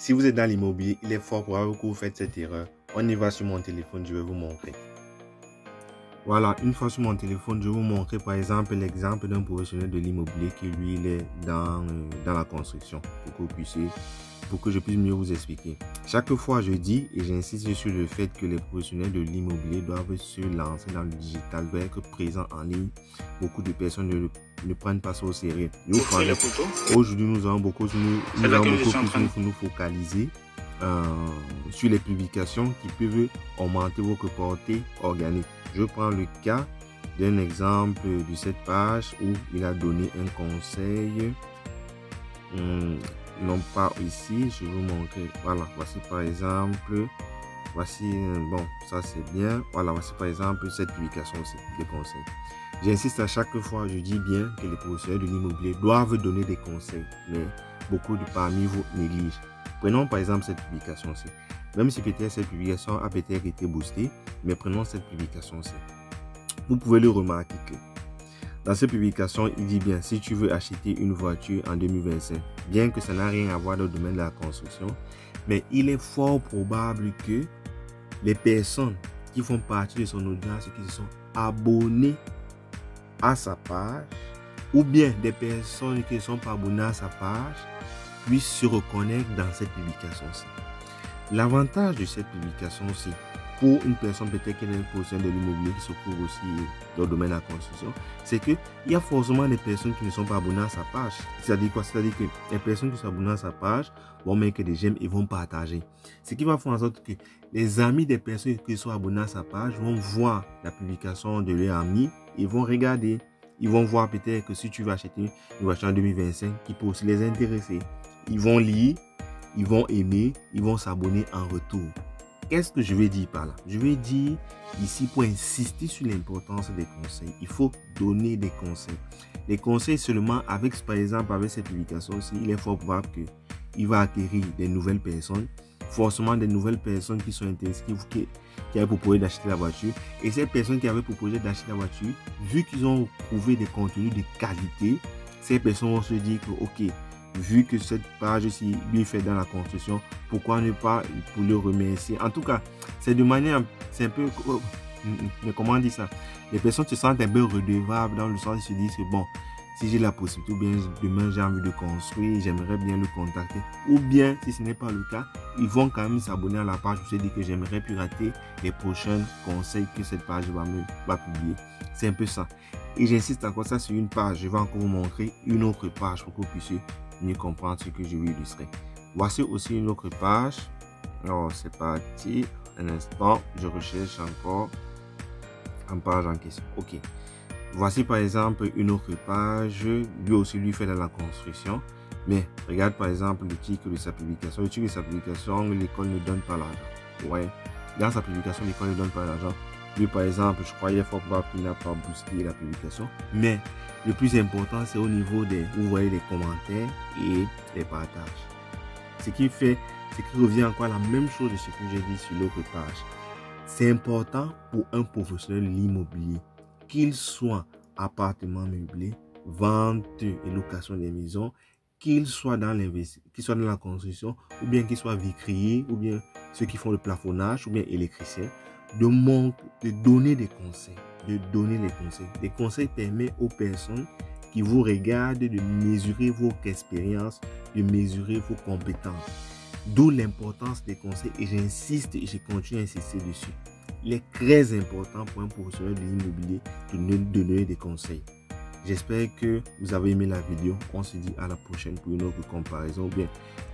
Si vous êtes dans l'immobilier, il est fort probable que vous faites cette erreur. On y va sur mon téléphone, je vais vous montrer. Voilà, une fois sur mon téléphone, je vais vous montrer par exemple l'exemple d'un professionnel de l'immobilier qui lui il est dans la construction pour que je puisse mieux vous expliquer. Chaque fois je dis et j'insiste sur le fait que les professionnels de l'immobilier doivent se lancer dans le digital, doivent être présents en ligne. Beaucoup de personnes ne prennent pas ça au sérieux. Aujourd'hui nous allons beaucoup nous focaliser sur les publications qui peuvent augmenter votre portée organique. Je prends le cas d'un exemple de cette page où il a donné un conseil. Non pas ici, je vais vous montrer. Voilà, voici par exemple. Voici, bon, ça c'est bien. Voilà, voici par exemple cette publication aussi, des conseils. J'insiste à chaque fois, je dis bien que les professionnels de l'immobilier doivent donner des conseils, mais beaucoup de parmi vous négligent. Prenons par exemple cette publication-ci. Même si peut-être cette publication a peut-être été boostée, mais prenons cette publication-ci. Vous pouvez le remarquer que dans cette publication, il dit bien, si tu veux acheter une voiture en 2025, bien que ça n'a rien à voir dans le domaine de la construction, mais il est fort probable que les personnes qui font partie de son audience, qui se sont abonnés à sa page, ou bien des personnes qui ne sont pas abonnées à sa page, puissent se reconnaître dans cette publication-ci. L'avantage de cette publication-ci, pour une personne peut-être qui est une professionnelle de l'immobilier qui se trouve aussi dans le domaine de la construction, c'est qu'il y a forcément des personnes qui ne sont pas abonnées à sa page. C'est-à-dire quoi? C'est-à-dire que les personnes qui sont abonnées à sa page vont mettre des j'aime et vont partager. Ce qui va faire en sorte que les amis des personnes qui sont abonnées à sa page vont voir la publication de leurs amis et vont regarder. Ils vont voir peut-être que si tu vas acheter une voiture en 2025 qui peut aussi les intéresser. Ils vont lire, ils vont aimer, ils vont s'abonner en retour. Qu'est-ce que je vais dire par là? Je vais dire ici pour insister sur l'importance des conseils. Il faut donner des conseils. Les conseils seulement avec, par exemple, avec cette publication-ci, il est fort probable qu'il va acquérir des nouvelles personnes, forcément des nouvelles personnes qui sont intéressées, qui avaient proposé d'acheter la voiture. Et ces personnes qui avaient proposé d'acheter la voiture, vu qu'ils ont trouvé des contenus de qualité, ces personnes vont se dire que, ok, vu que cette page-ci lui est faite dans la construction, pourquoi ne pas pour le remercier? En tout cas, c'est de manière, c'est un peu, mais comment on dit ça? Les personnes se sentent un peu redevables dans le sens où ils se disent que bon, si j'ai la possibilité, ou bien demain j'ai envie de construire, j'aimerais bien le contacter. Ou bien, si ce n'est pas le cas, ils vont quand même s'abonner à la page pour se dire que j'aimerais plus rater les prochains conseils que cette page va publier. C'est un peu ça. Et j'insiste encore ça sur une page. Je vais encore vous montrer une autre page pour que vous puissiez mieux comprendre ce que je vais illustrer. Voici aussi une autre page. Alors, c'est parti. Un instant, je recherche encore une page en question. Ok. Voici par exemple une autre page. Lui aussi, lui fait dans la construction. Mais regarde par exemple le titre de sa publication. Le titre de sa publication, l'école ne donne pas l'argent. Ouais. Dans sa publication, l'école ne donne pas l'argent. Lui, par exemple, je crois qu'il est fort probable qu'il n'a pas boosté la publication. Mais le plus important, c'est au niveau des, vous voyez, les commentaires et les partages. Ce qui fait, ce qui revient encore à la même chose de ce que j'ai dit sur l'autre page. C'est important pour un professionnel de l'immobilier, qu'il soit appartement meublé, vente et location des maisons, qu'il soit dans la construction, ou bien qu'il soit vitrier, ou bien ceux qui font le plafonnage, ou bien électricien, de donner des conseils, Des conseils permettent aux personnes qui vous regardent de mesurer votre expérience, de mesurer vos compétences. D'où l'importance des conseils et j'insiste et je continue à insister dessus. Il est très important pour un professionnel de l'immobilier de donner des conseils. J'espère que vous avez aimé la vidéo. On se dit à la prochaine pour une autre comparaison, ou bien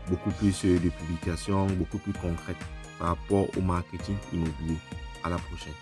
beaucoup plus de publications, beaucoup plus concrètes par rapport au marketing immobilier. À la prochaine.